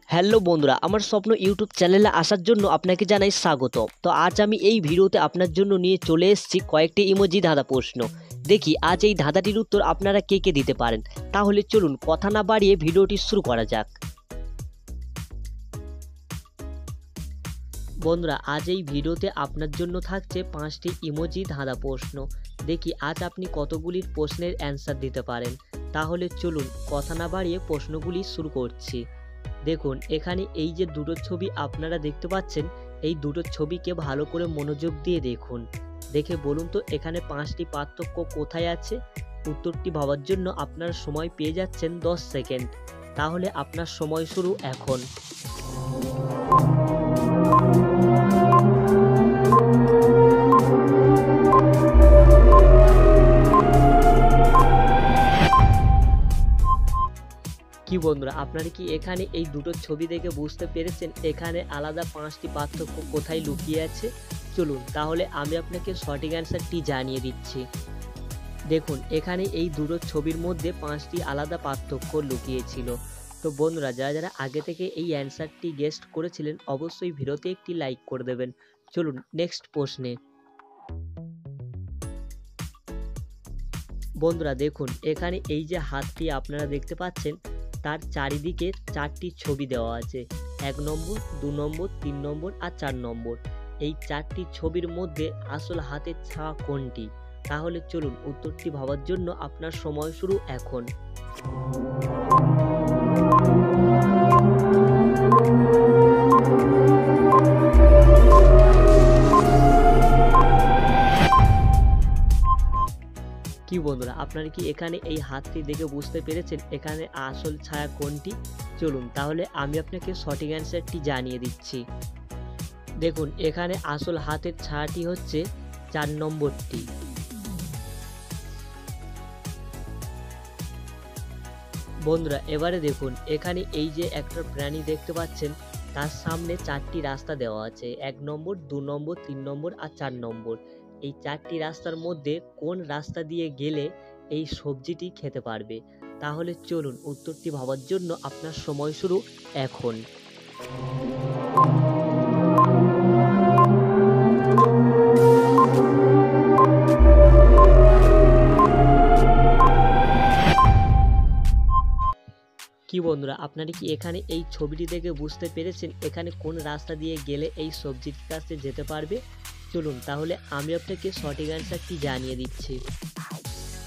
Hello বন্ধুরা, আমার স্বপ্ন ইউটিউব চ্যানেলে আসার জন্য আপনাকে জানাই স্বাগত। তো আজ আমি এই ভিডিওতে আপনার জন্য নিয়ে চলে এসেছি কয়েকটি ইমোজি ধাঁধা প্রশ্ন। দেখি আজ এই ধাঁধাটির উত্তর আপনারা কে কে দিতে পারেন। তাহলে চলুন কথা না বাড়িয়ে ভিডিওটি শুরু করা যাক। বন্ধুরা, আজ এই ভিডিওতে আপনার জন্য থাকছে 5টি ইমোজি ধাঁধা প্রশ্ন। দেখি আজ আপনি কতগুলির প্রশ্নের অ্যান্সার দিতে পারেন। তাহলে চলুন কথা না বাড়িয়ে প্রশ্নগুলি শুরু করছি। দেখুন এখানে এই যে দুটো ছবি আপনারা দেখতে পাচ্ছেন, এই দুটো ছবিকে ভালো করে মনোযোগ দিয়ে দেখুন। দেখে বলুন তো এখানে 5টি পার্থক্য কোথায় আছে। উত্তরটি ভাবার জন্য আপনার সময় পেয়ে যাচ্ছেন 10 সেকেন্ড। তাহলে আপনার সময় শুরু এখন। কি বন্ধুরা, আপনারা কি এখানে এই দুটো ছবি দেখে বুঝতে পেরেছেন এখানে আলাদা 5টি পার্থক্য কোথায় লুকিয়ে আছে? চলুন তাহলে আমি আপনাকে সঠিক অ্যান্সারটি জানিয়ে দিচ্ছি। দেখুন এখানে এই দুটো ছবির মধ্যে 5টি আলাদা পার্থক্য লুকিয়েছিল। তো বন্ধুরা, যারা যারা আগে থেকে এই অ্যান্সারটি গেস করেছিলেন অবশ্যই ভিডিওতে একটি লাইক করে দেবেন। চলুন নেক্সট প্রশ্নে। বন্ধুরা দেখুন এখানে এই যে হাতটি আপনারা দেখতে পাচ্ছেন, তার চারিদিকে 4টি ছবি দেওয়া আছে। 1 নম্বর, 2 নম্বর, 3 নম্বর আর 4 নম্বর। এই 4টি ছবির মধ্যে আসল হাতের ছায়া কোনটি? তাহলে চলুন উত্তরটি ভাবার জন্য আপনার সময় শুরু এখন। কি বন্ধুরা, আপনারা কি এখানে এই হাতটি দেখে বুঝতে পেরেছেন এখানে আসল ছায়া কোনটি? চলুন তাহলে আমি আপনাকে সঠিক অ্যান্সারটি জানিয়ে দিচ্ছি। দেখুন এখানে আসল হাতের ছায়াটি হচ্ছে 4 নম্বরটি। বন্ধুরা এবারে দেখুন এখানে এই যে একটা প্রাণী দেখতে পাচ্ছেন, তার সামনে 4টি রাস্তা দেওয়া আছে। 1 নম্বর, 2 নম্বর, 3 নম্বর আর 4 নম্বর। এই 4টি রাস্তার মধ্যে কোন রাস্তা দিয়ে গেলে এই সবজিটি খেতে পারবে? তাহলে চলুন উত্তরটি ভাবার জন্য আপনার সময় শুরু এখন। কি বন্ধুরা, আপনারা কি এখানে এই ছবিটি দেখে বুঝতে পেরেছেন এখানে কোন রাস্তা দিয়ে গেলে এই সবজিটির কাছে যেতে পারবে? চলুন তাহলে আমি আপনাকে সঠিক অ্যান্সারটি জানিয়ে দিচ্ছি।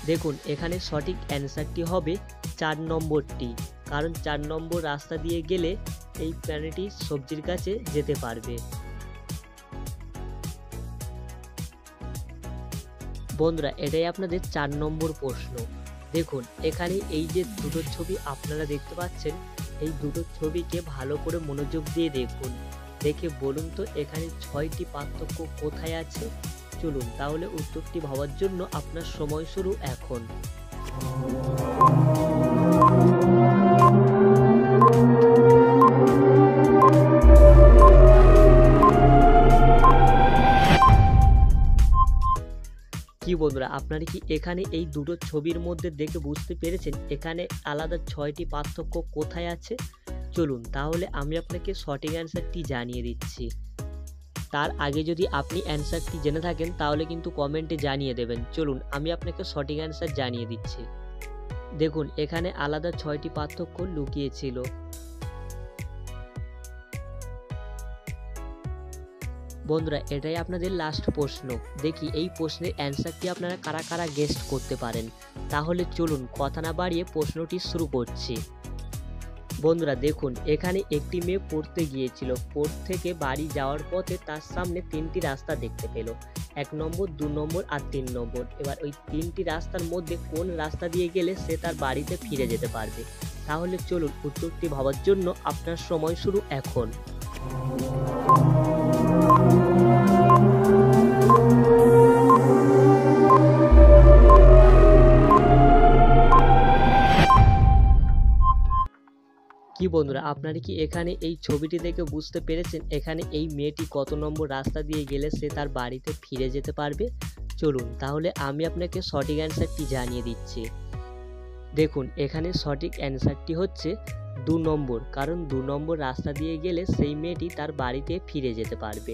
দেখুন এখানে সঠিক অ্যান্সারটি হবে 4 নম্বরটি, কারণ 4 নম্বর রাস্তা দিয়ে গেলে এই প্রাণীটি সবজির কাছে যেতে পারবে। বন্ধুরা এটাই আপনাদের 4 নম্বর প্রশ্ন। দেখুন এখানে এই যে দুটো ছবি আপনারা দেখতে পাচ্ছেন, এই দুটো ছবিকে ভালো করে মনোযোগ দিয়ে দেখুন। দেখে বলুন তো এখানে 6টি পার্থক্য কোথায় আছে? চলুন তাহলে উত্তরটি ভাবার জন্য আপনার সময় শুরু এখন। কি বন্ধুরা, আপনারা কি এখানে এই দুটো ছবির মধ্যে দেখে বুঝতে পেরেছেন এখানে আলাদা 6টি পার্থক্য কোথায় আছে? চলুন তাহলে আমি আপনাকে সঠিক অ্যান্সারটি জানিয়ে দিচ্ছি। তার আগে যদি আপনি অ্যান্সারটি জেনে থাকেন তাহলে কিন্তু কমেন্টে জানিয়ে দেবেন। চলুন আমি আপনাকে সঠিক অ্যান্সার জানিয়ে দিচ্ছি। দেখুন এখানে আলাদা 6টি পার্থক্য লুকিয়েছিল। বন্ধুরা এটাই আপনাদের লাস্ট প্রশ্ন। দেখি এই প্রশ্নের অ্যান্সারটি আপনারা কারা কারা গেস করতে পারেন। তাহলে চলুন কথা না বাড়িয়ে প্রশ্নটি শুরু করছি। বন্ধুরা দেখুন এখানে একটি মেয়ে পড়তে গিয়েছিল। পড়তে থেকে বাড়ি যাওয়ার পথে তার সামনে 3টি রাস্তা দেখতে পেল। 1 নম্বর, 2 নম্বর আর 3 নম্বর। এবার ওই 3টি রাস্তার মধ্যে কোন রাস্তা দিয়ে গেলে সে তার বাড়িতে ফিরে যেতে পারবে? তাহলে চলুন উত্তরটি ভাবার জন্য আপনার সময় শুরু এখন। কি বন্ধুরা, আপনারা কি এখানে এই ছবিটি দেখে বুঝতে পেরেছেন এখানে এই মেয়েটি কত নম্বর রাস্তা দিয়ে গেলে সে তার বাড়িতে ফিরে যেতে পারবে? চলুন তাহলে আমি আপনাকে সঠিক অ্যান্সারটি জানিয়ে দিচ্ছি। দেখুন এখানে সঠিক অ্যান্সারটি হচ্ছে 2 নম্বর, কারণ 2 নম্বর রাস্তা দিয়ে গেলে সেই মেয়েটি তার বাড়িতে ফিরে যেতে পারবে।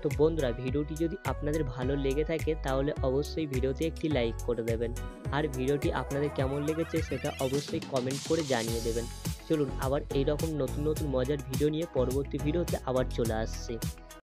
তো বন্ধুরা, ভিডিওটি যদি আপনাদের ভালো লেগে থাকে তাহলে অবশ্যই ভিডিওতে একটি লাইক করে দেবেন, আর ভিডিওটি আপনাদের কেমন লেগেছে সেটা অবশ্যই কমেন্ট করে জানিয়ে দেবেন। চলুন আবার এইরকম নতুন নতুন মজার ভিডিও নিয়ে পরবর্তী ভিডিওতে আবার চলে আসছি।